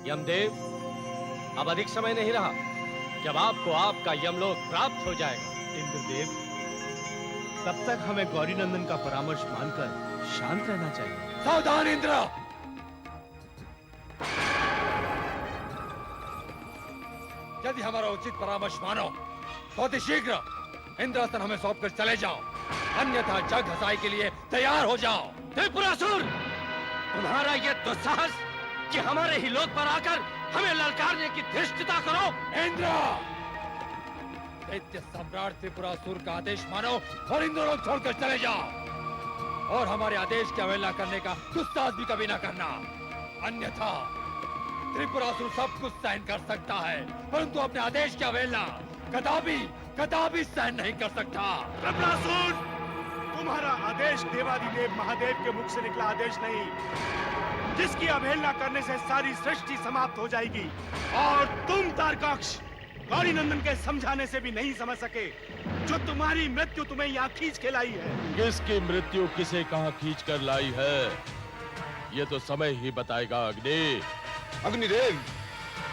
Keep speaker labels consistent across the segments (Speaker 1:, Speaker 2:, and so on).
Speaker 1: यमदेव, अब अधिक समय नहीं रहा जब आपको आपका यमलोक प्राप्त हो जाएगा।
Speaker 2: इंद्रदेव, तब तक हमें गौरी नंदन का परामर्श मानकर शांत रहना चाहिए।
Speaker 3: सावधान इंद्र! यदि हमारा उचित परामर्श मानो तो अति शीघ्र इंद्रासन हमें सौंपकर चले जाओ, अन्यथा जग हसाई के लिए तैयार हो जाओ।
Speaker 1: त्रिपुरासुर, तुम्हारा यह दुस्साहस कि हमारे ही लोक पर आकर हमें ललकारने की धृष्टता करो।
Speaker 3: इंद्र, दैत्य सम्राट त्रिपुरासुर का आदेश मानो और इंद्रलोक छोड़कर चले जाओ, और हमारे आदेश की अवहेलना करने का दुस्साहस भी कभी ना करना, अन्यथा त्रिपुरासुर सब कुछ सहन कर सकता है, परंतु अपने आदेश की अवहेलना कदापि सहन नहीं कर सकता।
Speaker 2: त्रिपुरासुर, तुम्हारा आदेश देवादिदेव महादेव के मुख से निकला आदेश नहीं, जिसकी अवहेलना करने से सारी सृष्टि समाप्त हो जाएगी। और तुम तारकाक्ष, गौरी नंदन के समझाने से भी नहीं समझ सके जो तुम्हारी मृत्यु तुम्हें यहाँ खींच के लाई है।
Speaker 4: किसकी मृत्यु किसे कहाँ खींच कर लाई है, ये तो समय ही बताएगा। अग्नि,
Speaker 5: अग्निदेव,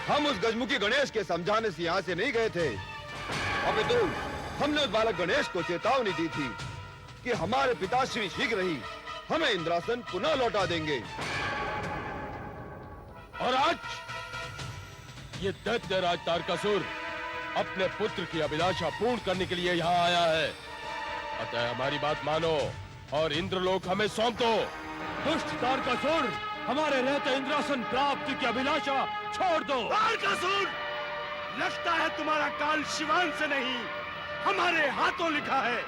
Speaker 5: हम उस गजमुखी गणेश के समझाने से यहाँ से नहीं गए थे, अपितु हमने उस बालक गणेश को चेतावनी दी थी कि हमारे पिताश्री शीघ्र ही हमें इंद्रासन पुनः लौटा देंगे।
Speaker 4: और आज ये दैत्य राज तारकासुर अपने पुत्र की अभिलाषा पूर्ण करने के लिए यहाँ आया है, अतः हमारी बात मानो और इंद्रलोक हमें सौंप दो।
Speaker 2: दुष्ट तारकासुर, हमारे रहते इंद्रासन प्राप्ति की अभिलाषा छोड़ दो। तारकासुर, लगता है तुम्हारा काल शिवान से नहीं हमारे हाथों लिखा है।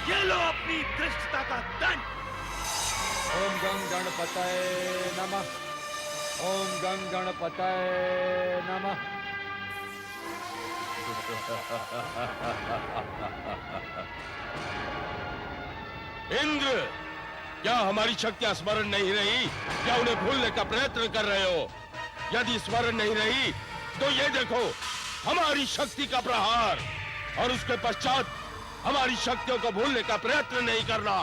Speaker 2: ये लो अपनी धृष्टता का दंड।
Speaker 3: ओम गं गणपतये नमः, ओम गं गणपतये नमः।
Speaker 4: इंद्र, क्या हमारी शक्तियां स्मरण नहीं रही, क्या उन्हें भूलने का प्रयत्न कर रहे हो? यदि स्मरण नहीं रही तो ये देखो, हमारी शक्ति का प्रहार, और उसके पश्चात हमारी शक्तियों को भूलने का प्रयत्न नहीं करना।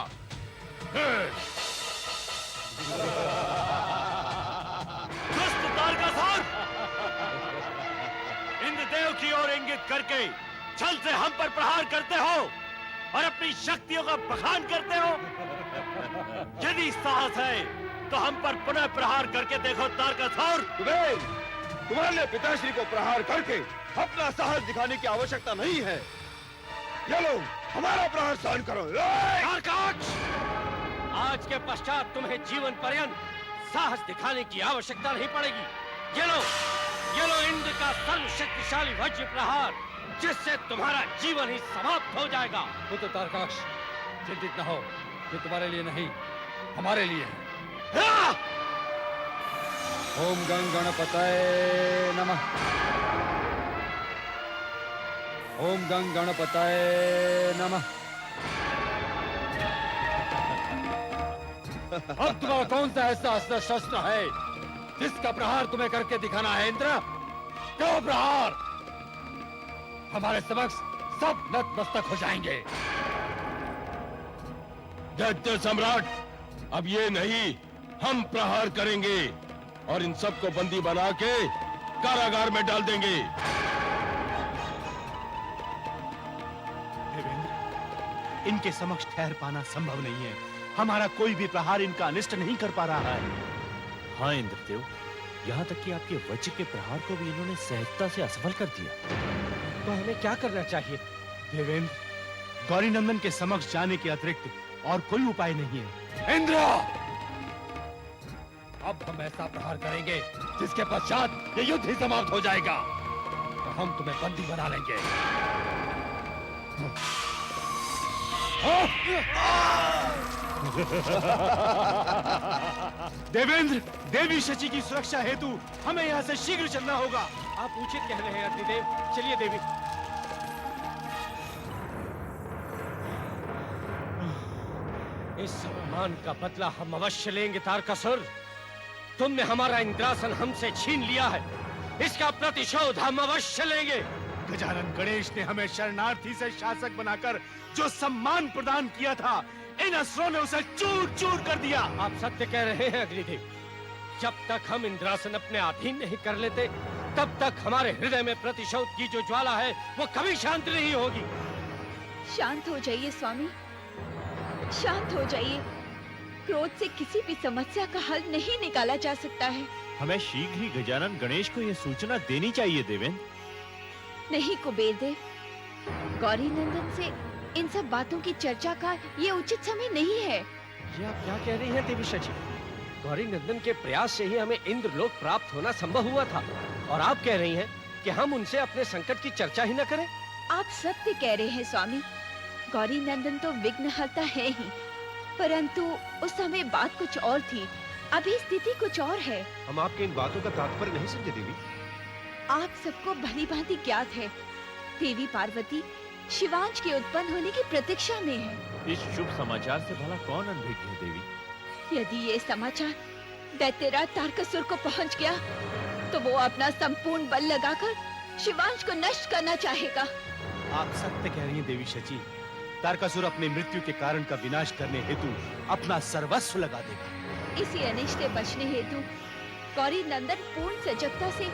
Speaker 2: दुष्ट तारकासुर, इंद्रदेव की ओर इंगित करके छल से हम पर प्रहार करते हो और अपनी शक्तियों का बखान करते हो। यदि साहस है तो हम पर पुनः प्रहार करके देखो तारकासुर।
Speaker 5: तुम्हारे पिताश्री को प्रहार करके अपना साहस दिखाने की आवश्यकता नहीं है। ये लो, हमारा प्रहार सहन करो।
Speaker 1: तारकाक्ष, आज के पश्चात तुम्हें जीवन पर्यंत साहस दिखाने की आवश्यकता नहीं पड़ेगी। ये लो इंद्र का सर्वशक्तिशाली वज्र प्रहार, जिससे तुम्हारा जीवन ही समाप्त हो जाएगा।
Speaker 3: पुत्र तारकाक्ष, चिंतित न हो, ये तुम्हारे लिए नहीं हमारे लिए है। ओम गं गणपतये नमः, ओम गं गणपतये नमः। अब तुम्हारा कौन सा ऐसा अस्त्र शस्त्र है जिसका प्रहार तुम्हें करके दिखाना है? इंद्र, करो प्रहार, हमारे समक्ष सब नतमस्तक हो जाएंगे।
Speaker 4: दैत्य सम्राट, अब ये नहीं, हम प्रहार करेंगे और इन सबको बंदी बना के कारागार में डाल देंगे।
Speaker 2: देवेंद्र, इनके समक्ष ठहर पाना संभव नहीं है। हमारा कोई भी प्रहार इनका अनिष्ट नहीं कर पा रहा है।
Speaker 6: हाँ इंद्रदेव, यहाँ तक कि आपके वज्र के प्रहार को भी इन्होंने सहजता से असफल कर दिया।
Speaker 1: तो हमें क्या करना चाहिए?
Speaker 2: देवेंद्र, गौरी नंदन के समक्ष जाने के अतिरिक्त और कोई उपाय नहीं है।
Speaker 3: इंद्र, अब हम ऐसा प्रहार करेंगे जिसके पश्चात ये युद्ध ही समाप्त हो जाएगा, तो हम तुम्हें बंदी बना लेंगे।
Speaker 2: देवेंद्र, देवी शची की सुरक्षा हेतु हमें यहाँ से शीघ्र चलना होगा।
Speaker 1: आप उचित कह रहे हैं अग्निदेव, चलिए देवी। इस सम्मान का बदला हम अवश्य लेंगे तारकासुर। तुमने हमारा इंद्रासन हमसे छीन लिया है, इसका प्रतिशोध हम अवश्य लेंगे।
Speaker 2: गजानन गणेश ने हमें शरणार्थी से शासक बनाकर जो सम्मान प्रदान किया था, इन असुरों ने उसे चूर चूर कर दिया।
Speaker 1: आप सत्य कह रहे हैं अग्निदेव, जब तक हम इंद्रासन अपने अधीन नहीं कर लेते, तब तक हमारे हृदय में प्रतिशोध की जो ज्वाला है वो कभी शांत नहीं होगी।
Speaker 7: शांत हो जाइए स्वामी, शांत हो जाइए। क्रोध से किसी भी समस्या का हल नहीं निकाला जा सकता है।
Speaker 6: हमें शीघ्र ही गजानन गणेश को यह सूचना देनी चाहिए देवेंद्र।
Speaker 7: नहीं कुबेर देव, गौरी नंदन से इन सब बातों की चर्चा का ये उचित समय नहीं है।
Speaker 1: ये आप क्या कह रही हैं देवी शची? गौरी नंदन के प्रयास से ही हमें इंद्रलोक प्राप्त होना संभव हुआ था, और आप कह रही हैं कि हम उनसे अपने संकट की चर्चा ही न करें?
Speaker 7: आप सत्य कह रहे हैं स्वामी। गौरी नंदन तो विघ्नहर्ता है ही, परंतु उस समय बात कुछ और थी, अभी स्थिति कुछ और है।
Speaker 5: हम आपके इन बातों का तात्पर्य नहीं समझे देवी।
Speaker 7: आप सबको भली भांति ज्ञात है, देवी पार्वती शिवांश के उत्पन्न होने की प्रतीक्षा में है।
Speaker 6: इस शुभ समाचार से भला कौन अनभिज्ञ है देवी?
Speaker 7: यदि ये समाचार दैत्यराज तारकासुर को पहुंच गया, तो वो अपना संपूर्ण बल लगाकर शिवांश को नष्ट करना चाहेगा।
Speaker 2: आप सत्य कह रही हैं देवी शची। तारकासुर अपने मृत्यु के कारण का विनाश करने हेतु अपना सर्वस्व लगा देगा।
Speaker 7: इसी अनिष्ट से बचने हेतु गौरी नंदन पूर्ण सजगता से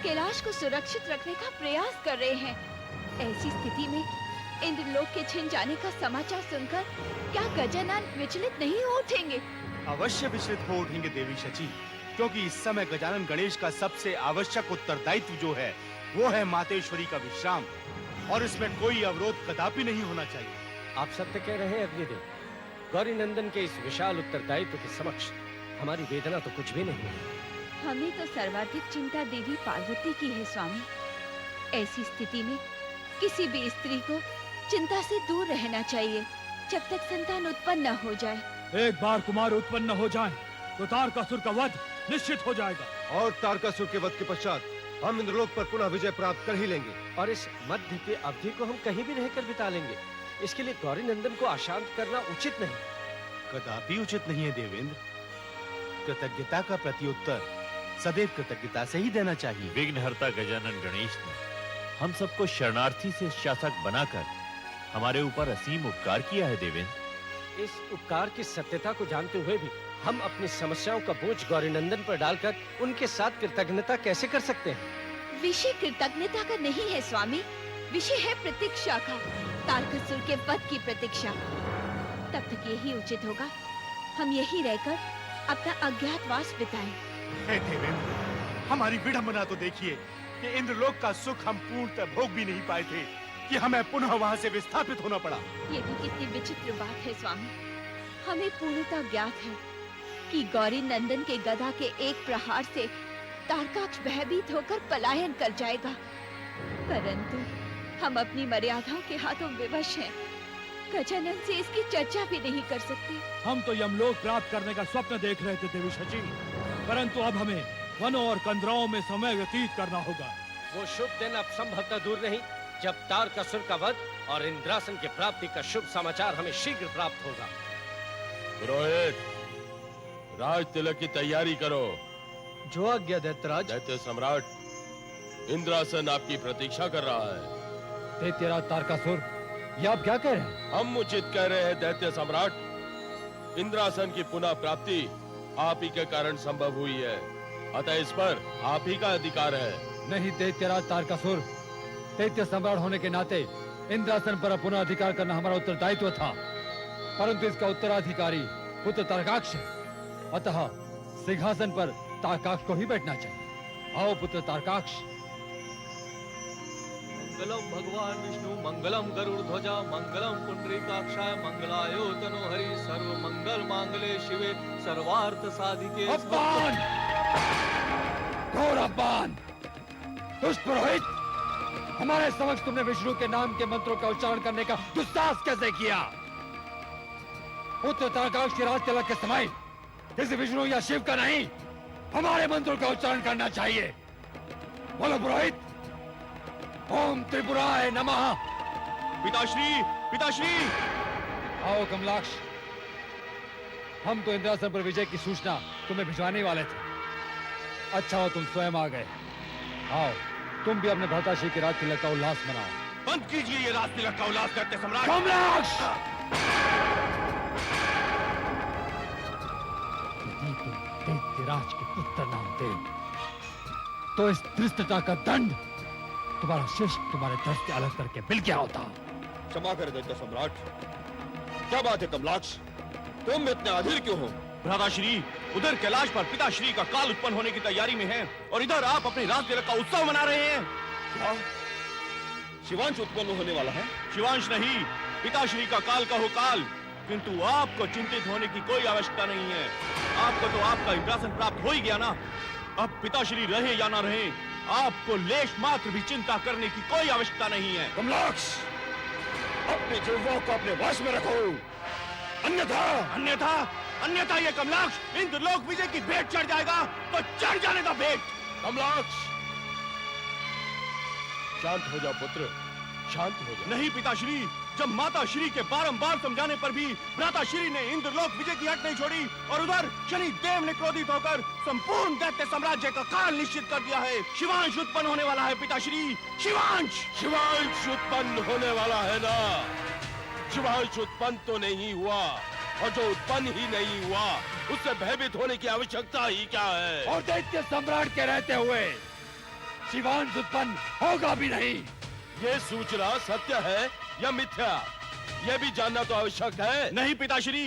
Speaker 7: कैलाश को सुरक्षित रखने का प्रयास कर रहे हैं। ऐसी स्थिति में इंद्रलोक के छिन जाने का समाचार सुनकर क्या गजानन विचलित नहीं हो उठेंगे?
Speaker 2: अवश्य विचलित हो उठेंगे देवी शची, क्योंकि इस समय गजानन गणेश का सबसे आवश्यक उत्तरदायित्व जो है वो है मातेश्वरी का विश्राम, और इसमें कोई अवरोध कदापि नहीं होना चाहिए।
Speaker 1: आप सत्य कह रहे हैं अग्निदेव। गौरी नंदन के इस विशाल उत्तरदायित्व के समक्ष हमारी वेदना तो कुछ भी नहीं है।
Speaker 7: हमें तो सर्वाधिक चिंता देवी पार्वती की है स्वामी। ऐसी स्थिति में किसी भी स्त्री को चिंता से दूर रहना चाहिए, जब तक संतान उत्पन्न न हो जाए।
Speaker 3: एक बार कुमार उत्पन्न हो जाए तो तारकासुर का वध निश्चित हो जाएगा।
Speaker 5: और तारकासुर के वध के पश्चात हम इंद्रलोक पर पुनः विजय प्राप्त कर ही लेंगे।
Speaker 1: और इस मध्य की अवधि को हम कहीं भी रहकर बिता लेंगे। इसके लिए गौरी नंदन को अशांत करना उचित नहीं।
Speaker 2: कदापि उचित नहीं है देवेंद्र। कृतज्ञता का प्रत्युत्तर सदैव कृतज्ञता से ही देना चाहिए।
Speaker 6: विघ्नहर्ता गजानन गणेश ने हम सबको शरणार्थी से शासक बनाकर हमारे ऊपर असीम उपकार किया है देवेंद्र।
Speaker 1: इस उपकार की सत्यता को जानते हुए भी हम अपनी समस्याओं का बोझ गौरी नंदन पर डालकर उनके साथ कृतज्ञता कैसे कर सकते हैं?
Speaker 7: विषय कृतज्ञता का नहीं है स्वामी, विषय है प्रतीक्षा का, तारकासुर के वध की प्रतीक्षा। तब तक यही उचित होगा हम यही रहकर अपना अज्ञातवास बिताएं।
Speaker 2: हे देवेंद्र, हमारी विडंबना तो देखिए कि इंद्रलोक का सुख हम पूर्णतः भोग भी नहीं पाए थे कि हमें पुनः वहां से विस्थापित होना पड़ा।
Speaker 7: ये भी कितनी विचित्र बात है स्वामी। हमें पूर्णतः ज्ञात है कि गौरी नंदन के गदा के एक प्रहार से तारकाक्ष भयभीत होकर पलायन कर जाएगा, परंतु हम अपनी मर्यादाओं के हाथों विवश हैं। गजानन से इसकी चर्चा भी नहीं कर सकते।
Speaker 3: हम तो यमलोक प्राप्त करने का स्वप्न देख रहे थे देवी शची, परंतु अब हमें वनों और कंदराओं में समय व्यतीत करना होगा।
Speaker 1: वो शुभ दिन अब संभवतः दूर नहीं, जब तारकासुर का वध और इंद्रासन की प्राप्ति का शुभ समाचार हमें शीघ्र प्राप्त होगा।
Speaker 4: पुरोहित, राज तिलक की तैयारी करो।
Speaker 8: जो आज्ञा दैत्यराज।
Speaker 4: दैत्य सम्राट, इंद्रासन आपकी प्रतीक्षा कर रहा है।
Speaker 3: दैत्यराज तारकासुर, ये आप क्या कह रहे हैं?
Speaker 4: हम उचित कह रहे हैं दैत्य सम्राट। इंद्रासन की पुनः प्राप्ति आप ही के कारण संभव हुई है, अतः इस पर आप ही का अधिकार है।
Speaker 3: नहीं दैत्यराज तारकासुर, दैत्य सम्राट होने के नाते इंद्रासन पर पुनः अधिकार करना हमारा उत्तरदायित्व था, परंतु इसका उत्तराधिकारी पुत्र तारकाक्ष है, अतः सिंहासन पर तारकाक्ष को ही बैठना चाहिए। आओ पुत्र तारकाक्ष।
Speaker 8: मंगलम भगवान विष्णु, मंगलम गरुड़ ध्वजा, मंगलम पुंडरीकाक्षाय, मंगलायो तनोहरि, सर्व मंगल मांगले शिवे, सर्वार्थ साधिके।
Speaker 3: अपमान! घोर अपमान! दुष्ट पुरोहित, हमारे समक्ष तुमने विष्णु के नाम के मंत्रों का उच्चारण करने का दुस्साहस कैसे किया? पुत्र तारकाक्ष के राज तिलक के समय किसी विष्णु या शिव का नहीं, हमारे मंत्रों का उच्चारण करना चाहिए। बोलो पुरोहित, ओम त्रिपुराय नमः।
Speaker 5: पिताश्री, पिताश्री!
Speaker 3: आओ कमलाक्ष, हम तो इंद्रासन पर विजय की सूचना तुम्हें भिजवाने वाले थे। अच्छा हो तुम स्वयं आ गए। आओ, तुम भी अपने भ्राताश्री के राज तिलक का उल्लास मनाओ।
Speaker 2: बंद कीजिए ये राज तिलक का उल्लास करते सम्राट।
Speaker 3: कमलाक्ष! यदि तुम राज के पुत्र नाम देव, तो इस धृष्टता का दंड तुम्हारा शिष्य तुम्हारे दर से अलग करके मिल गया होता।
Speaker 5: क्षमा कर दैत्य सम्राट। क्या बात है कमलाक्ष, तुम इतने अधीर क्यों हो?
Speaker 4: भ्राताश्री, उधर कैलाश पर पिताश्री का काल उत्पन्न होने की तैयारी में है और इधर आप अपने राज तिलक का उत्सव मना रहे हैं।
Speaker 5: क्या शिवांश उत्पन्न होने वाला है?
Speaker 4: शिवांश नहीं, पिताश्री का काल का हो काल। किंतु आपको चिंतित होने की कोई आवश्यकता नहीं है। आपको तो आपका इंद्रासन प्राप्त हो ही गया ना। अब पिताश्री रहे या ना रहे, आपको लेश मात्र भी चिंता करने की कोई आवश्यकता नहीं है।
Speaker 5: कमलाक्ष, अपने जिह्वा को अपने वश में रखो, अन्यथा
Speaker 4: अन्यथा अन्यथा ये कमलाक्ष इंद्रलोक विजय की भेंट चढ़ जाएगा तो चढ़ जाने का भेंट।
Speaker 5: कमलाक्ष, शांत हो जाओ पुत्र, शांत हो जाओ।
Speaker 4: नहीं पिताश्री, जब माता श्री के बारंबार समझाने पर भी भ्राता श्री ने इंद्रलोक विजय की हट नहीं छोड़ी और उधर शनि देव ने क्रोधित होकर संपूर्ण दैत्य साम्राज्य का काल निश्चित कर दिया है। शिवांश उत्पन्न होने वाला है पिताश्री, शिवांश। शिवांश उत्पन्न होने वाला है ना। शिवांश उत्पन्न तो नहीं हुआ और जो उत्पन्न ही नहीं हुआ उससे भयभीत होने की आवश्यकता ही क्या है?
Speaker 3: और दैत्य सम्राट के रहते हुए शिवांश उत्पन्न होगा भी नहीं।
Speaker 4: ये सूचना सत्य है या मिथ्या, ये भी जानना तो आवश्यक है। नहीं पिताश्री,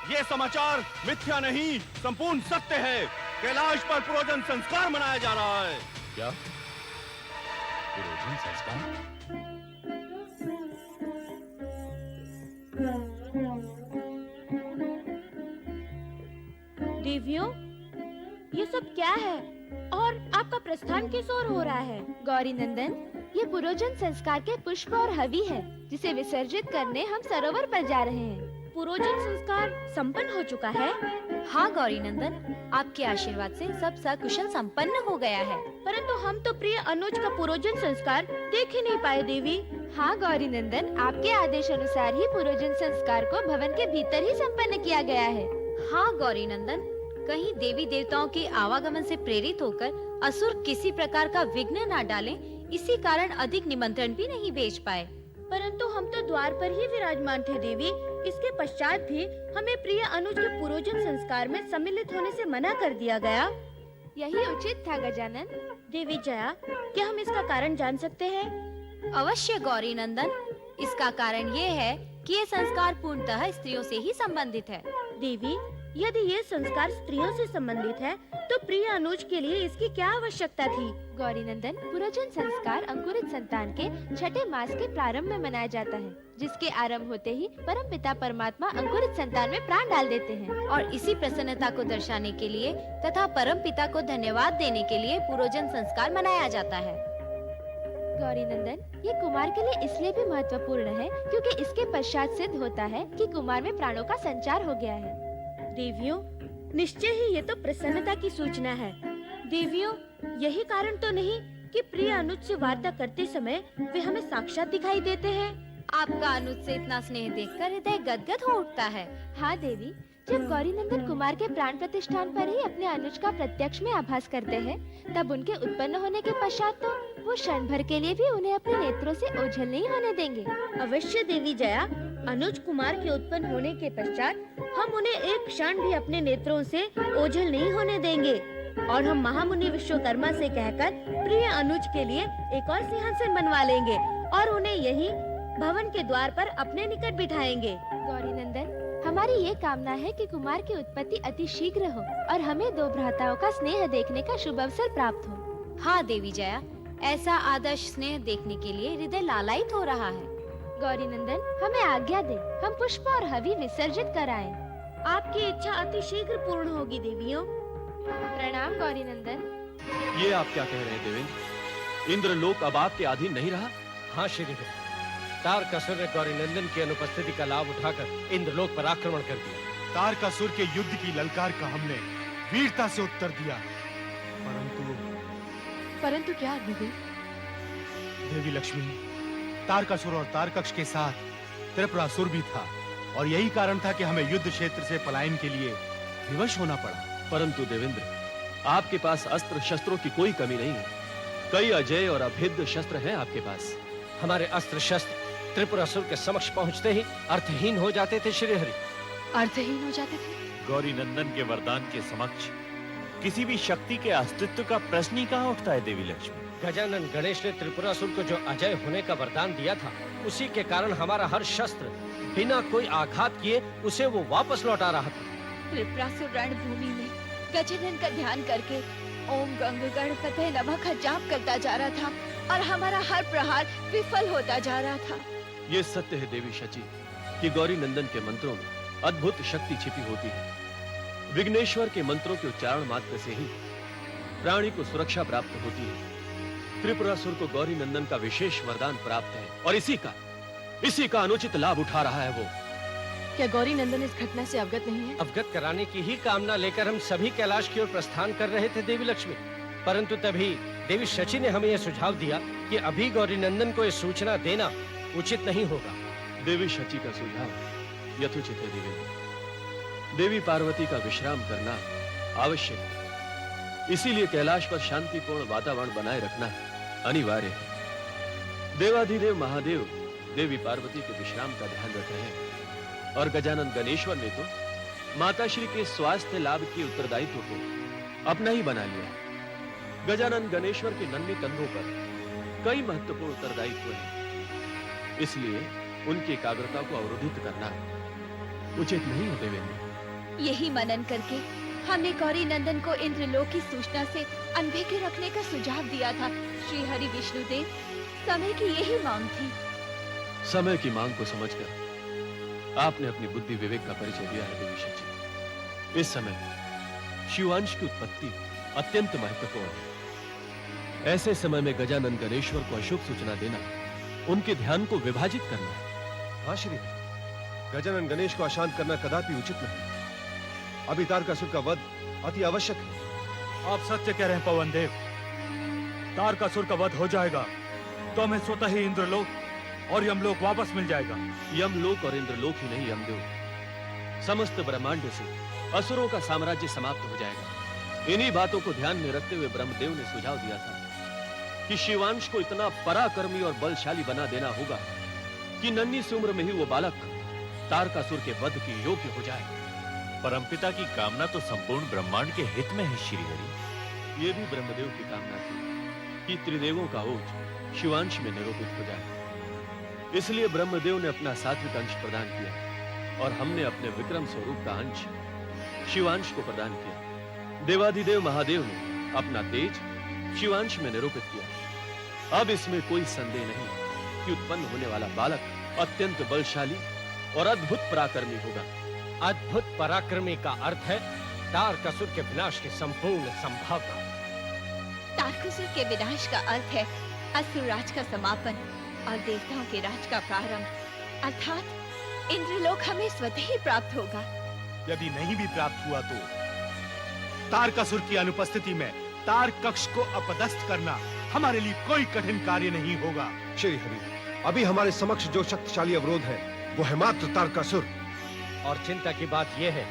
Speaker 4: ये समाचार मिथ्या नहीं, संपूर्ण सत्य है। कैलाश पर पुरोजन संस्कार मनाया जा रहा है।
Speaker 6: क्या पुरोजन संस्कार?
Speaker 7: देवियों, ये सब क्या है और आपका प्रस्थान किस ओर हो रहा है? गौरी नंदन, ये पुरोजन संस्कार के पुष्प और हवि है जिसे विसर्जित करने हम सरोवर पर जा रहे हैं। पुरोजन संस्कार संपन्न हो चुका है?
Speaker 9: हाँ गौरी नंदन, आपके आशीर्वाद से सब सकुशल संपन्न हो गया है।
Speaker 7: परंतु हम तो प्रिय अनुज का पुरोजन संस्कार देख ही नहीं पाए देवी। हाँ गौरी नंदन, आपके आदेश अनुसार ही पुरोजन संस्कार को भवन के भीतर ही संपन्न किया गया है।
Speaker 9: हाँ गौरी नंदन, कहीं देवी देवताओं के आवागमन से प्रेरित होकर असुर किसी प्रकार का विघ्न न डालें, इसी कारण अधिक निमंत्रण भी नहीं भेज पाए।
Speaker 7: परंतु हम तो द्वार पर ही विराजमान थे देवी। इसके पश्चात भी हमें प्रिय अनुज के पुरोजन संस्कार में सम्मिलित होने से मना कर दिया गया। यही उचित था गजानन। देवी जया, क्या हम इसका कारण जान सकते हैं?
Speaker 9: अवश्य गौरी नंदन, इसका कारण ये है कि ये संस्कार पूर्णतः स्त्रियों से ही संबंधित है।
Speaker 7: देवी, यदि ये संस्कार स्त्रियों से संबंधित है तो प्रिय अनुज के लिए इसकी क्या आवश्यकता थी? गौरी नंदन, पुरोजन संस्कार अंकुरित संतान के छठे मास के प्रारंभ में मनाया जाता है, जिसके आरंभ होते ही परम पिता परमात्मा अंकुरित संतान में प्राण डाल देते हैं।
Speaker 9: और इसी प्रसन्नता को दर्शाने के लिए तथा परम पिता को धन्यवाद देने के लिए पुरोजन संस्कार मनाया जाता है।
Speaker 7: गौरी नंदन, ये कुमार के लिए इसलिए भी महत्वपूर्ण है क्योंकि इसके पश्चात सिद्ध होता है कि कुमार में प्राणों का संचार हो गया है। देवियों, निश्चय ही ये तो प्रसन्नता की सूचना है। देवियों, यही कारण तो नहीं कि प्रिय अनुज से वार्ता करते समय वे हमें साक्षात दिखाई देते हैं?
Speaker 9: आपका अनुज से इतना स्नेह देखकर हृदय गदगद हो उठता है।
Speaker 7: हाँ देवी, जब गौरी नंदन कुमार के प्राण प्रतिष्ठान पर ही अपने अनुज का प्रत्यक्ष में आभास करते हैं, तब उनके उत्पन्न होने के पश्चात तो वो क्षण भर के लिए भी उन्हें अपने नेत्रों से ओझल नहीं होने देंगे। अवश्य देवी जया, अनुज कुमार के उत्पन्न होने के पश्चात हम उन्हें एक क्षण भी अपने नेत्रों से ओझल नहीं होने देंगे और हम महामुनि विश्वकर्मा से कहकर प्रिय अनुज के लिए एक और सिंहासन बनवा लेंगे और उन्हें यही भवन के द्वार पर अपने निकट बिठाएंगे। गौरी नंदन, हमारी ये कामना है कि कुमार की उत्पत्ति अति शीघ्र हो और हमें दो भ्राताओं का स्नेह देखने का शुभ अवसर प्राप्त हो।
Speaker 9: हाँ देवी जया, ऐसा आदर्श स्नेह देखने के लिए हृदय लालायित हो रहा है।
Speaker 7: गौरी नंदन, हमें आज्ञा दे, हम पुष्प और हवि विसर्जित कराएं। आपकी इच्छा अति शीघ्र पूर्ण होगी देवियों। प्रणाम गौरी नंदन।
Speaker 10: ये आप क्या कह रहे हैं देवेंद्र? इंद्रलोक अब आपके अधीन नहीं रहा?
Speaker 1: हाँ श्रीदेवी, तारकासुर ने गौरी नंदन की अनुपस्थिति का लाभ उठाकर इंद्रलोक पर आक्रमण कर दिया।
Speaker 2: तारकासुर के युद्ध की ललकार का हमने वीरता से उत्तर दिया,
Speaker 7: परंतु क्या देवी?
Speaker 2: देवी लक्ष्मी, तारकासुर और तारकक्ष के साथ त्रिपुरासुर भी था और यही कारण था कि हमें युद्ध क्षेत्र से पलायन के लिए विवश होना पड़ा।
Speaker 10: परंतु देवेंद्र, आपके पास अस्त्र शस्त्रों की कोई कमी नहीं है। कई अजय और अभेद्य शस्त्र हैं आपके पास।
Speaker 1: हमारे अस्त्र शस्त्र त्रिपुरासुर के समक्ष पहुंचते ही अर्थहीन हो जाते थे श्रीहरि।
Speaker 7: अर्थहीन हो जाते थे?
Speaker 6: गौरी नंदन के वरदान के समक्ष किसी भी शक्ति के अस्तित्व का प्रश्न ही कहाँ उठता है देवी लक्ष्मी।
Speaker 1: गजानन गणेश ने त्रिपुरासुर को जो अजय होने का वरदान दिया था, उसी के कारण हमारा हर शस्त्र बिना कोई आघात किए उसे वो वापस लौटा रहा था।
Speaker 7: त्रिपुरासुर रणभूमि में गजानन का ध्यान करके ओम गंग गणपते नमः का जाप करता जा रहा था और हमारा हर प्रहार विफल होता जा रहा था।
Speaker 10: ये सत्य है देवी शची कि गौरी नंदन के मंत्रों में अद्भुत शक्ति छिपी होती है। विघ्नेश्वर के मंत्रों के उच्चारण मात्र से ही प्राणी को सुरक्षा प्राप्त होती है। त्रिपुरासुर को गौरी नंदन का विशेष वरदान प्राप्त है और इसी का अनुचित लाभ उठा रहा है वो।
Speaker 11: क्या गौरी नंदन इस घटना से अवगत नहीं है?
Speaker 1: अवगत कराने की ही कामना लेकर हम सभी कैलाश की ओर प्रस्थान कर रहे थे देवी लक्ष्मी, परंतु तभी देवी शची ने हमें यह सुझाव दिया कि अभी गौरी नंदन को यह सूचना देना उचित नहीं होगा।
Speaker 10: देवी शची का सुझाव यथोचित है देवेंद्र। देवी पार्वती का विश्राम करना आवश्यक है, इसीलिए कैलाश पर शांतिपूर्ण वातावरण बनाए रखना अनिवार्य है। देवाधिदेव महादेव देवी पार्वती के विश्राम का ध्यान रख रहे हैं और गजानन गणेश्वर ने तो माताश्री के स्वास्थ्य लाभ के उत्तरदायित्व को अपना ही बना लिया। गजानन गणेश्वर के नन्हे कंधों पर कई महत्वपूर्ण उत्तरदायित्व हैं, इसलिए उनकी एकाग्रता को अवरोधित करना उचित नहीं है देवेंद्र।
Speaker 7: यही मनन करके हमने गौरी नंदन को इंद्रलोक की सूचना से अनभिज्ञ रखने का सुझाव दिया था। श्री हरि विष्णुदेव, समय की यही मांग थी।
Speaker 10: समय की मांग को समझकर आपने अपनी बुद्धि विवेक का परिचय दिया है देवी शची। इस समय शिवांश की उत्पत्ति अत्यंत महत्वपूर्ण है। ऐसे समय में गजानन गणेश्वर को अशुभ सूचना देना, उनके ध्यान को विभाजित करना।
Speaker 5: हाँ श्री, गजानन गणेश को अशांत करना कदापि उचित नहीं। अभी तारकासुर का वध अति आवश्यक है।
Speaker 2: आप सत्य कह रहे हैं पवन देव। तारकासुर का वध हो जाएगा तो हमें स्वतः ही इंद्रलोक और यमलोक वापस मिल जाएगा।
Speaker 10: यमलोक और इंद्रलोक ही नहीं, यमदेव, समस्त ब्रह्मांड से असुरों का साम्राज्य समाप्त हो जाएगा। इन्हीं बातों को ध्यान में रखते हुए ब्रह्मदेव ने सुझाव दिया था कि शिवांश को इतना पराक्रमी और बलशाली बना देना होगा कि नन्ही सी उम्र में ही वो बालक तारकासुर के वध के योग्य हो जाए।
Speaker 6: परमपिता की कामना तो संपूर्ण ब्रह्मांड के हित में है श्रीहरि।
Speaker 10: ये भी ब्रह्मदेव की कामना थी कि त्रिदेवों का ओज शिवांश में निरूपित हो जाए। इसलिए ब्रह्मदेव ने अपना सात्विक अंश प्रदान किया और हमने अपने विक्रम स्वरूप का अंश शिवांश को प्रदान किया। देवाधिदेव महादेव ने अपना तेज शिवांश में निरूपित किया। अब इसमें कोई संदेह नहीं कि उत्पन्न होने वाला बालक अत्यंत बलशाली और अद्भुत पराक्रमी होगा।
Speaker 1: अद्भुत पराक्रमी का अर्थ है तारकासुर के विनाश की संपूर्ण संभावना।
Speaker 7: तारकासुर के विनाश का अर्थ है असुर राज का समापन और देवताओं के राज का प्रारंभ, अर्थात इंद्रलोक हमें स्वतः ही प्राप्त होगा।
Speaker 2: यदि नहीं भी प्राप्त हुआ तो तारकासुर की अनुपस्थिति में तार कक्ष को अपदस्थ करना हमारे लिए कोई कठिन कार्य नहीं होगा।
Speaker 5: श्री हरि, अभी हमारे समक्ष जो शक्तिशाली अवरोध है वो है मात्र तारकासुर।
Speaker 1: और चिंता की बात यह है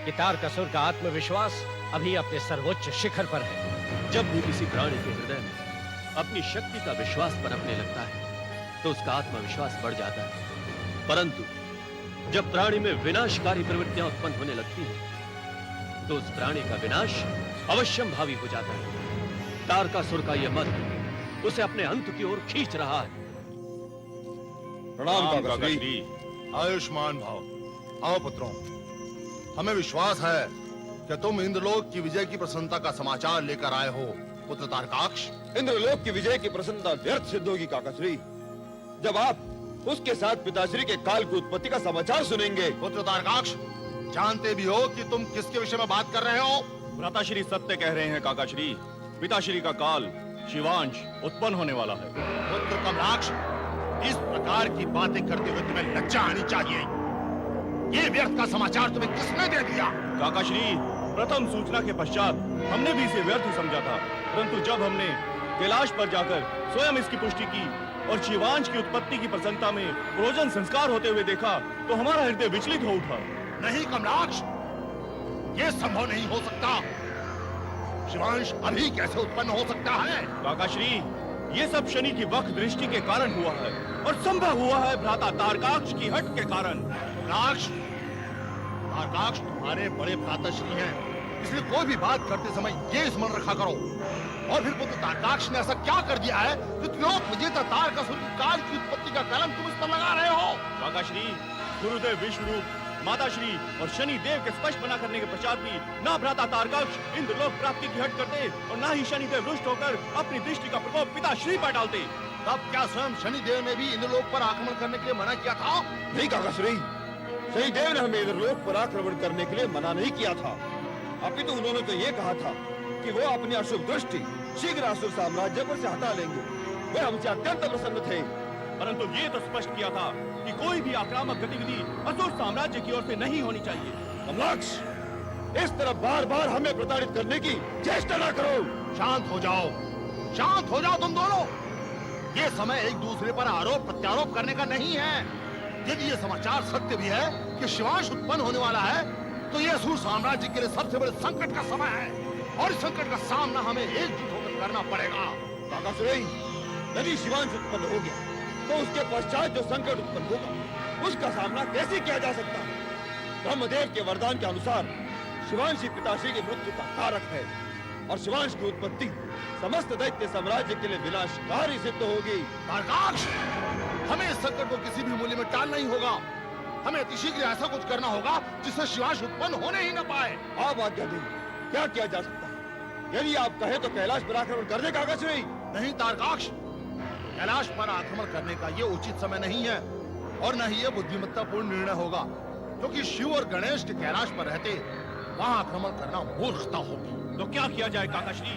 Speaker 1: कि तारकासुर का आत्मविश्वास अभी अपने सर्वोच्च शिखर पर है।
Speaker 10: जब भी किसी प्राणी के हृदय में अपनी शक्ति का विश्वास पनपने लगता है तो उसका आत्मविश्वास बढ़ जाता है, परंतु जब प्राणी में विनाशकारी प्रवृत्तियां उत्पन्न होने लगती हैं तो उस प्राणी का विनाश अवश्यंभावी हो जाता है। तारकासुर का यह मद उसे अपने अंत की ओर खींच रहा है।
Speaker 5: प्रणाम काकाश्री।
Speaker 12: आयुष्मान भाव। आओ पुत्रों, हमें विश्वास है कि तुम इंद्रलोक की विजय की प्रसन्नता का समाचार लेकर आए हो। पुत्र तारकाक्ष,
Speaker 5: इंद्रलोक की विजय की प्रसन्नता व्यर्थ सिद्ध होगी काकाश्री जब आप उसके साथ पिताश्री के काल की उत्पत्ति का समाचार सुनेंगे।
Speaker 12: पुत्र तारकाक्ष, जानते भी हो कि तुम किसके विषय में बात कर रहे हो?
Speaker 13: भ्राताश्री सत्य कह रहे हैं काकाश्री। पिताश्री का काल शिवांश उत्पन्न होने वाला है।
Speaker 12: पुत्र कमलाक्ष, इस प्रकार की बातें करते हुए तुम्हें लज्जा आनी चाहिए। ये व्यर्थ का समाचार तुम्हें किसने दे दिया?
Speaker 13: काकाश्री, प्रथम सूचना के पश्चात हमने भी इसे व्यर्थ ही समझा था, परंतु जब हमने कैलाश पर जाकर स्वयं इसकी पुष्टि की और शिवांश की उत्पत्ति की प्रसन्नता में प्रोजन संस्कार होते हुए देखा तो हमारा हृदय विचलित हो उठा।
Speaker 12: नहीं कमलाक्ष, ये संभव नहीं हो सकता। शिवांश अभी कैसे उत्पन्न हो सकता है?
Speaker 13: काकाश्री, ये सब शनि की वक्र दृष्टि के कारण हुआ है और संभव हुआ है भ्राता तारकाक्ष की हट के कारण।
Speaker 12: तारकाक्ष, तुम्हारे बड़े भ्राताश्री हैं, इसलिए कोई भी बात करते समय ये स्मरण रखा करो। और फिर पुत्र तारकाक्ष ने ऐसा क्या कर दिया है कि त्रिलोक विजेता तारकासुर की काल की उत्पत्ति का कलंक तुम इस पर लगा रहे हो?
Speaker 13: काकाश्री, गुरुदेव विश्वरूप, माताश्री और शनि देव के स्पष्ट मना करने के पश्चात भी ना भ्राता तारकाक्ष इंद्रलोक प्राप्ति की हट करते और ना ही शनि देव रुष्ट होकर अपनी दृष्टि का प्रकोप पिताश्री पर डालते।
Speaker 12: तब क्या स्वयं शनि देव ने भी इंद्रलोक पर आक्रमण करने के लिए मना किया था?
Speaker 5: नहीं काकाश्री, शनि देव ने हमें इंद्रलोक पर आक्रमण करने के लिए मना नहीं किया था। अपितु उन्होंने तो ये कहा था कि वो अपनी अशुभ दृष्टि शीघ्र असुर साम्राज्य पर से हटा लेंगे। वे हमसे अत्यंत प्रसन्न थे।
Speaker 13: परंतु ये तो स्पष्ट किया था कि कोई भी आक्रामक गतिविधि असुर साम्राज्य की ओर से नहीं होनी चाहिए।
Speaker 5: कमलाक्ष, इस तरह बार बार हमें प्रताड़ित करने की चेष्टा न करो।
Speaker 12: शांत हो जाओ, शांत हो जाओ तुम दोनों। ये समय एक दूसरे पर आरोप प्रत्यारोप करने का नहीं है। यदि ये समाचार सत्य भी है कि शिवांश उत्पन्न होने वाला है, तो ये असुर साम्राज्य के लिए सबसे बड़े संकट का समय है और इस संकट का सामना हमें एकजुट होकर करना पड़ेगा।
Speaker 5: काकासुरी, यदि शिवांश उत्पन्न हो गया तो उसके पश्चात जो संकट उत्पन्न होगा उसका सामना कैसे किया जा सकता है? ब्रह्मदेव के वरदान के अनुसार शिवांशी पिताश्री की मृत्यु का कारक है और शिवांश की उत्पत्ति समस्त दैत्य साम्राज्य के लिए विनाशकारी सिद्ध होगी।
Speaker 12: तारकाक्ष, हमें इस संकट को किसी भी मूल्य में टालना ही होगा। हमें अतिशीघ्र ऐसा कुछ करना होगा जिससे शिवांश उत्पन्न होने ही न पाए।
Speaker 5: आप आज्ञा दें, क्या किया जा सकता है? यदि आप कहे तो कैलाश पर आक्रमण कर दे काकासुरी।
Speaker 12: नहीं तारकाक्ष, कैलाश पर आक्रमण करने का ये उचित समय नहीं है और न ही ये बुद्धिमत्तापूर्ण निर्णय होगा, क्योंकि शिव और गणेश के कैलाश पर रहते वहाँ आक्रमण करना मूर्खता होगी।
Speaker 13: तो क्या किया जाए काकाश्री?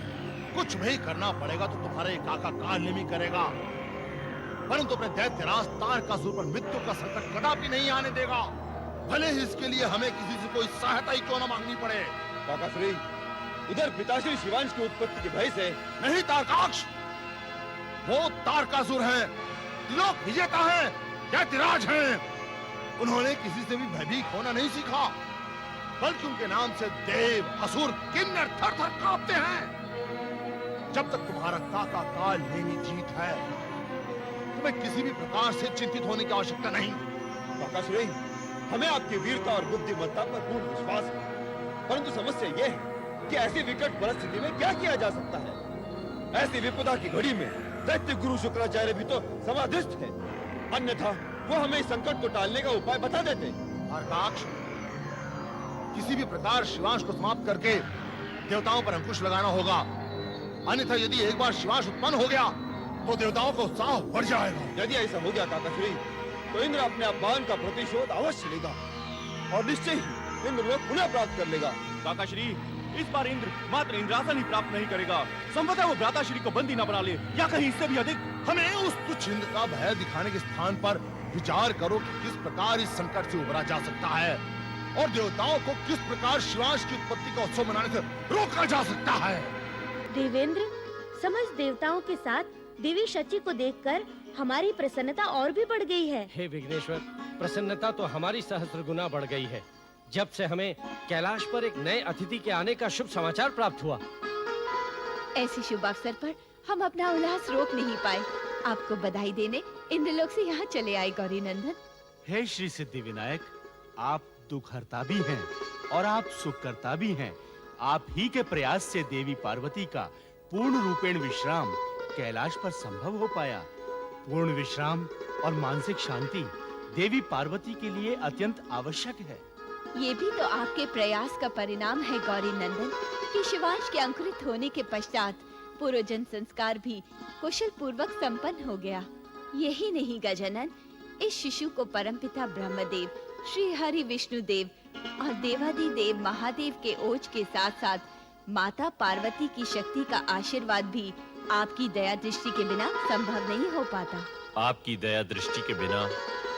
Speaker 12: कुछ भी करना पड़ेगा तो तुम्हारे काका काल नेमी करेगा, परंतु अपने दैत्यराज तारकासुर पर मृत्यु का संकट कदापि नहीं आने देगा, भले ही इसके लिए हमें किसी से कोई सहायता ही क्यों न मांगनी पड़े।
Speaker 5: काकाश्री, उधर पिताश्री शिवांश की उत्पत्ति के भय से
Speaker 12: नहीं तारकाक्ष, वो तारकासुर हैं, त्रिलोक विजेता हैं, दैत्यराज हैं। उन्होंने किसी से भी भयभीत होना नहीं सीखा, बल्कि उनके नाम से देव, असुर, किन्नर थर-थर कांपते हैं। जब तक तुम्हारा काका काल नेमी जीत है, तुम्हें किसी भी प्रकार से चिंतित होने की आवश्यकता नहीं।
Speaker 5: काकाश्री, हमें आपकी वीरता और बुद्धिमत्ता पर पूर्ण विश्वास है, परंतु समस्या ये है कि ऐसी विकट परिस्थिति में क्या किया जा सकता है? ऐसी विपदा की घड़ी में दैत्य गुरु शुक्राचार्य भी तो समाधिस्थ है, अन्यथा वो हमें इस संकट को टालने का उपाय बता देते।
Speaker 12: तारकाक्ष, किसी भी प्रकार शिवांश को समाप्त करके देवताओं पर अंकुश लगाना होगा, अन्यथा यदि एक बार शिवांश उत्पन्न हो गया तो देवताओं का उत्साह बढ़ जाएगा।
Speaker 5: यदि ऐसा हो गया काकाश्री, तो इंद्र अपने अपमान का प्रतिशोध अवश्य लेगा और निश्चय ही इंद्रलोक पुनः प्राप्त कर लेगा।
Speaker 13: काकाश्री, इस बार इंद्र मात्र इंद्रासन ही प्राप्त नहीं करेगा, संभवतः वो भ्राताश्री को बंदी न बना ले या कहीं इससे भी अधिक।
Speaker 12: हमें उस तुच्छ इंद्र का भय दिखाने के स्थान पर विचार करो कि किस प्रकार इस संकट से उबरा जा सकता है और देवताओं को किस प्रकार शिवांश की उत्पत्ति का उत्सव मनाने से रोका जा सकता है।
Speaker 14: देवेंद्र, समस्त देवताओं के साथ देवी शची को देखकर हमारी प्रसन्नता और भी बढ़ गई है।
Speaker 1: हे विघ्नेश्वर, प्रसन्नता तो हमारी सहस्त्र गुना बढ़ गई है जब से हमें कैलाश पर एक नए अतिथि के आने का शुभ समाचार प्राप्त हुआ।
Speaker 7: ऐसे शुभ अवसर पर हम अपना उल्लास रोक नहीं पाए। आपको बधाई देने इंद्रलोक से यहाँ चले आए गौरी नंदन।
Speaker 2: हे श्री सिद्धि विनायक, आप दुखहर्ता भी हैं और आप सुखकर्ता भी हैं। आप ही के प्रयास से देवी पार्वती का पूर्ण रूपेण विश्राम कैलाश पर संभव हो पाया। पूर्ण विश्राम और मानसिक शांति देवी पार्वती के लिए अत्यंत आवश्यक है।
Speaker 7: ये भी तो आपके प्रयास का परिणाम है गौरी नंदन कि शिवांश के अंकुरित होने के पश्चात पुरोजन संस्कार भी कुशल पूर्वक संपन्न हो गया। यही नहीं गजानन, इस शिशु को परमपिता ब्रह्मदेव, श्री हरि विष्णु देव और देवादिदेव महादेव के ओज के साथ साथ माता पार्वती की शक्ति का आशीर्वाद भी आपकी दया दृष्टि के बिना संभव नहीं हो पाता।
Speaker 6: आपकी दया दृष्टि के बिना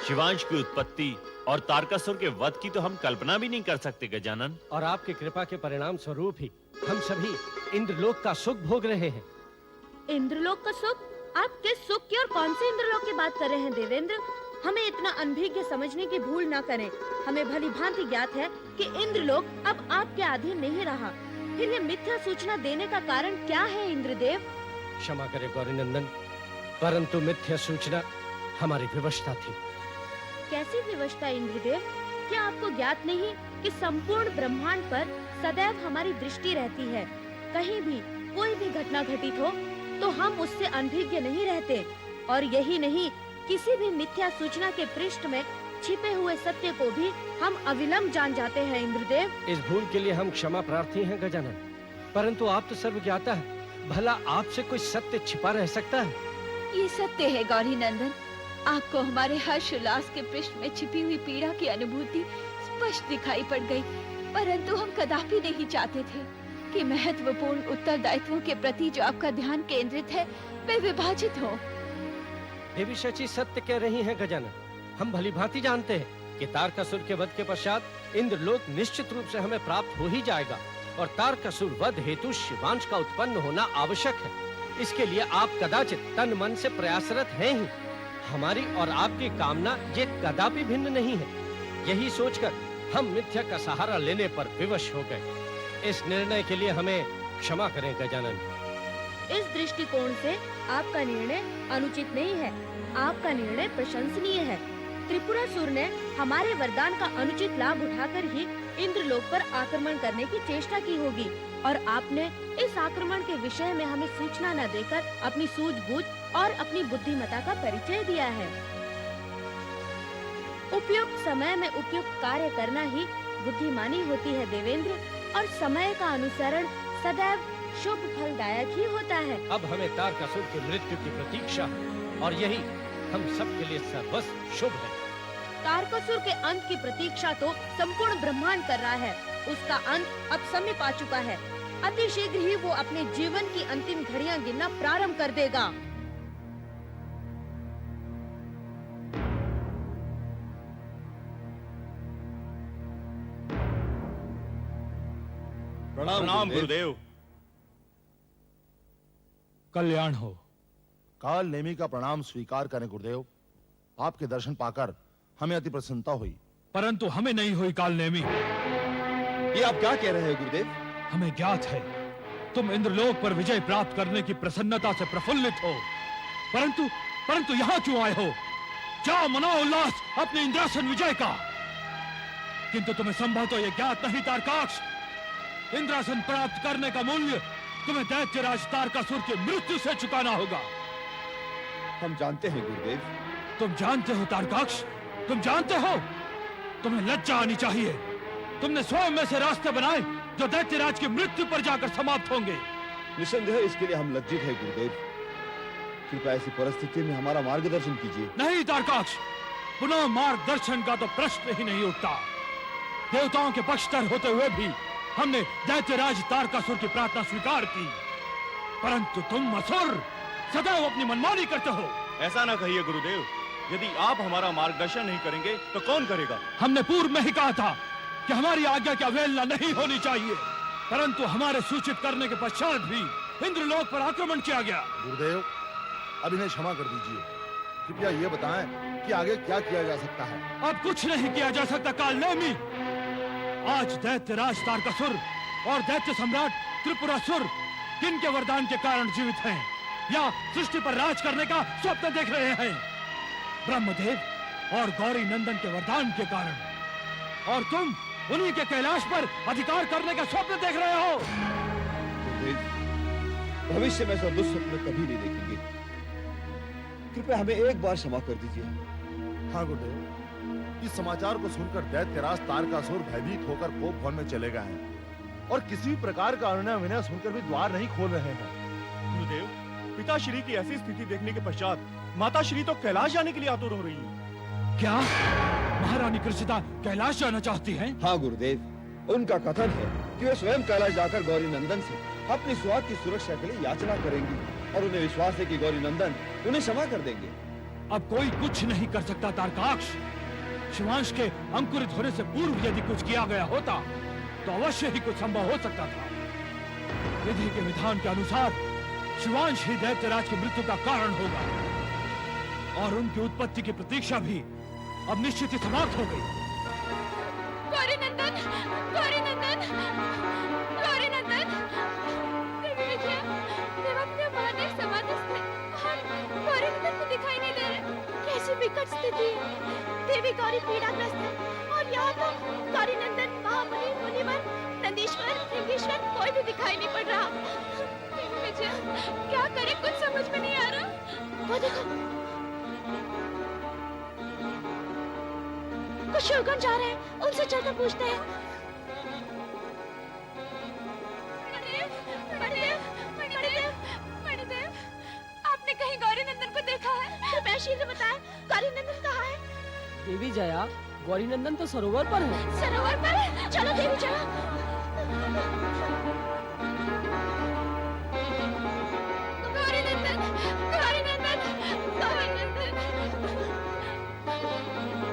Speaker 6: शिवांश की उत्पत्ति और तारकासुर के वध की तो हम कल्पना भी नहीं कर सकते गजानन।
Speaker 1: और आपकी कृपा के परिणाम स्वरूप ही हम सभी इंद्रलोक का सुख भोग रहे हैं।
Speaker 14: इंद्रलोक का सुख? आप किस सुख की और कौन से इंद्रलोक की बात कर रहे हैं देवेंद्र? हमें इतना अनभिज्ञ समझने की भूल न करें। हमें भली भांति ज्ञात है कि इंद्रलोक अब आपके अधीन नहीं रहा। फिर ये मिथ्या सूचना देने का कारण क्या है इंद्रदेव?
Speaker 1: क्षमा करे गौरी नंदन, परंतु मिथ्या सूचना हमारी विवशता थी।
Speaker 14: कैसी विवशता इंद्रदेव? क्या आपको ज्ञात नहीं कि संपूर्ण ब्रह्मांड पर सदैव हमारी दृष्टि रहती है। कहीं भी कोई भी घटना घटित हो तो हम उससे अनभिज्ञ नहीं रहते, और यही नहीं, किसी भी मिथ्या सूचना के पृष्ठ में छिपे हुए सत्य को भी हम अविलंब जान जाते हैं इंद्रदेव।
Speaker 1: इस भूल के लिए हम क्षमा प्रार्थी हैं गजानन, परंतु आप तो सर्वज्ञाता है, भला आपसे कोई सत्य छिपा रह सकता है?
Speaker 7: ये सत्य है गौरी नंदन, आपको हमारे हर्ष उल्लास के पृष्ठ में छिपी हुई पीड़ा की अनुभूति स्पष्ट दिखाई पड़ गई, परंतु हम कदापि नहीं चाहते थे कि महत्वपूर्ण उत्तरदायित्वों के प्रति जो आपका ध्यान केंद्रित है वे विभाजित हो।
Speaker 1: देवी शची सत्य कह रही हैं गजानन, हम भली भांति जानते हैं कि तारकासुर के वध के पश्चात इंद्रलोक निश्चित रूप से हमें प्राप्त हो ही जाएगा, और तारकासुर वध हेतु शिवांश का उत्पन्न होना आवश्यक है। इसके लिए आप कदाचित तन मन से प्रयासरत हैं ही। हमारी और आपकी कामना ये कदापि भिन्न नहीं है। यही सोचकर हम मिथ्या का सहारा लेने पर विवश हो गए। इस निर्णय के लिए हमें क्षमा करें गजानन।
Speaker 14: इस दृष्टिकोण से आपका निर्णय अनुचित नहीं है, आपका निर्णय प्रशंसनीय है। त्रिपुरासुर ने हमारे वरदान का अनुचित लाभ उठाकर ही इंद्रलोक पर आक्रमण करने की चेष्टा की होगी, और आपने इस आक्रमण के विषय में हमें सूचना न देकर अपनी सूझबूझ और अपनी बुद्धिमत्ता का परिचय दिया है। उपयुक्त समय में उपयुक्त कार्य करना ही बुद्धिमानी होती है देवेंद्र, और समय का अनुसरण सदैव शुभ फलदायक ही होता है।
Speaker 1: अब हमें तारकासुर की मृत्यु की प्रतीक्षा है, और यही हम सब के लिए सर्वस्व शुभ है।
Speaker 14: तारकासुर के अंत की प्रतीक्षा तो संपूर्ण ब्रह्मांड कर रहा है। उसका अंत अब समीप आ चुका है। अति शीघ्र ही वो अपने जीवन की अंतिम घड़ियां गिनना प्रारंभ कर देगा।
Speaker 13: प्रणाम गुरुदेव।
Speaker 12: कल्याण हो। काल नेमी का प्रणाम स्वीकार करें गुरुदेव। आपके दर्शन पाकर हमें अति प्रसन्नता हुई।
Speaker 3: परंतु हमें नहीं हुई काल नेमी।
Speaker 5: ये आप क्या कह रहे हैं गुरुदेव?
Speaker 3: हमें ज्ञात है तुम इंद्रलोक पर विजय प्राप्त करने की प्रसन्नता से प्रफुल्लित हो, परंतु यहाँ क्यों आए हो? जाओ मनाओ उल्लास अपने इंद्रासन विजय का। किंतु तुम्हें संभवतः ये ज्ञात नहीं तारकाक्ष, इंद्रासन प्राप्त करने का मूल्य तुम्हें दैत्यराज तारकासुर की मृत्यु से चुकाना होगा।
Speaker 5: हम जानते हैं गुरुदेव।
Speaker 3: तुम जानते हो तारकाक्ष, तुम जानते हो? तुम्हें लज्जा आनी चाहिए। तुमने स्वयं में से रास्ते बनाए जो दैत्यराज की मृत्यु पर जाकर समाप्त होंगे।
Speaker 5: निसंदेह इसके लिए हम लज्जित हैं गुरुदेव। कृपया ऐसी परिस्थिति में हमारा मार्गदर्शन कीजिए।
Speaker 3: नहीं तारकाक्ष, पुनः मार्गदर्शन का तो प्रश्न ही नहीं उठता। देवताओं के पक्षधर होते हुए भी हमने दैत्यराज तारकासुर की प्रार्थना स्वीकार की, परंतु तुम असुर सदैव अपनी मनमानी करते हो।
Speaker 13: ऐसा ना कहिए गुरुदेव, यदि आप हमारा मार्गदर्शन नहीं करेंगे तो कौन करेगा?
Speaker 3: हमने पूर्व में ही कहा था कि हमारी आज्ञा की अवहेलना नहीं होनी चाहिए, परंतु हमारे सूचित करने के पश्चात भी इंद्रलोक पर आक्रमण किया गया।
Speaker 12: गुरुदेव, अब इन्हें क्षमा कर दीजिए। कृपया ये बताएं कि आगे क्या किया जा सकता है?
Speaker 3: अब कुछ नहीं किया जा सकता काल नेमी। आज दैत्यराज तारकासुर और दैत्य सम्राट त्रिपुरासुर किनके वरदान के कारण जीवित हैं, या सृष्टि पर राज करने का स्वप्न देख रहे हैं? ब्रह्मदेव और गौरी नंदन के वरदान के कारण, और तुम उन्हीं के कैलाश पर अधिकार करने का स्वप्न देख रहे हो।
Speaker 5: भविष्य में ऐसा दुस्वप्न कभी नहीं देखेंगे। कृपया हमें एक बार क्षमा कर दीजिए।
Speaker 12: हाँ गुरुदेव, इस समाचार को सुनकर दैत्यराज तारकासुर भयभीत होकर कोप भवन में चले गए हैं, और किसी भी प्रकार का अनुनय विनय सुनकर भी द्वार नहीं खोल रहे हैं।
Speaker 13: गुरुदेव, पिताश्री की ऐसी स्थिति देखने के पश्चात माताश्री तो कैलाश जाने के लिए आतुर हो रही है।
Speaker 3: क्या महारानी कृषिता कैलाश जाना चाहती हैं?
Speaker 5: हाँ गुरुदेव, उनका कथन है कि वे स्वयं कैलाश जाकर गौरी नंदन से अपनी स्वास्थ्य की सुरक्षा के लिए याचना करेंगी, और उन्हें विश्वास है कि गौरी नंदन उन्हें क्षमा कर देंगे।
Speaker 3: अब कोई कुछ नहीं कर सकता तारकाक्ष। शिवांश के अंकुरित होने से पूर्व यदि कुछ किया गया होता तो अवश्य ही कुछ संभव हो सकता था। विधि के विधान के अनुसार शिवांश ही दैत्यराज की मृत्यु का कारण होगा, और उनकी उत्पत्ति की प्रतीक्षा भी अब निश्चित ही समाप्त हो गई।
Speaker 7: गौरी नंदन, गौरी नंदन, गौरी नंदन, देवी विजया, देवज्ञ महादेव समाधिस्थ हैं, और गौरी नंदन को दिखाई नहीं दे रहे। कैसी विकट स्थिति है। देवी गौरी पीड़ाग्रस्त है, और यहाँ तो गौरी नंदन, महामुनि, मुनिवर, नंदीश्वर
Speaker 14: हे ईश्वर, कोई भी दिखाई नहीं पड़ रहा। विजय, क्या करे, कुछ समझ में नहीं आ रहा। वो देखो, कुछ शोगन जा रहे हैं, उनसे चलकर पूछते हैं। मणिदेव, आपने कहीं गौरी नंदन को देखा है? कृपया शीघ्र बताएं, गौरी नंदन कहाँ है?
Speaker 11: देवी जया, गौरी नंदन तो सरोवर पर है।
Speaker 14: सरोवर पर? चलो देवी चलो। गौरी नंदन, गौरी नंदन, गौरी नंदन।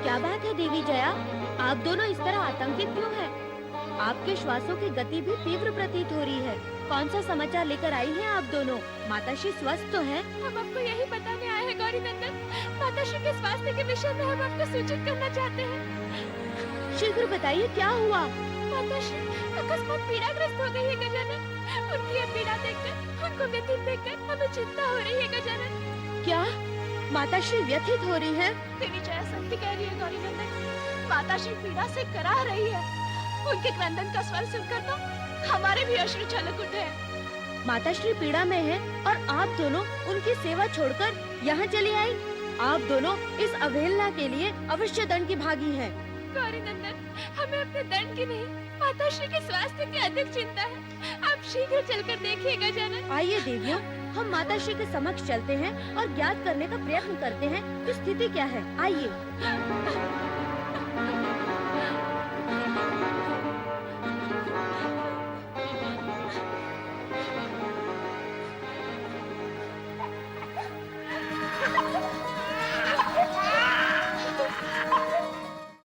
Speaker 14: क्या बात है देवी जया, आप दोनों इस तरह आतंकित क्यों हैं? आपके श्वासों की गति भी तीव्र प्रतीत हो रही है। कौन सा समाचार लेकर आई हैं आप दोनों? माताश्री स्वस्थ तो हैं? हम आपको यही बताने आए हैं गौरी नंदन। माताश्री के स्वास्थ्य के विषय में हम आपको सूचित करना चाहते हैं। शीघ्र बताइए, क्या हुआ? माताश्री अकस्मात पीड़ाग्रस्त हो गई है गजानन। उनकी ये पीड़ा देखकर, उनको व्यथित देखकर हमें चिंता हो रही है गजानन। क्या माताश्री व्यथित हो रही है? देवी जया सत्य कह रही है गौरी नंदन, माताश्री पीड़ा से कराह रही है। उनके क्रंदन का स्वर सुनकर तो हमारे भी अश्रु छलक उठे। माताश्री पीड़ा में है और आप दोनों उनकी सेवा छोड़कर यहाँ चली आई। आप दोनों इस अवहेलना के लिए अवश्य दंड की भागी हैं। गौरी नंदन, हमें अपने दंड की नहीं, माताश्री के स्वास्थ्य की अधिक चिंता है। आप शीघ्र चलकर देखिएगा गजानन। आइए देवियों, हम माताश्री के समक्ष चलते हैं और ज्ञात करने का प्रयत्न करते हैं कि स्थिति क्या है। आइए।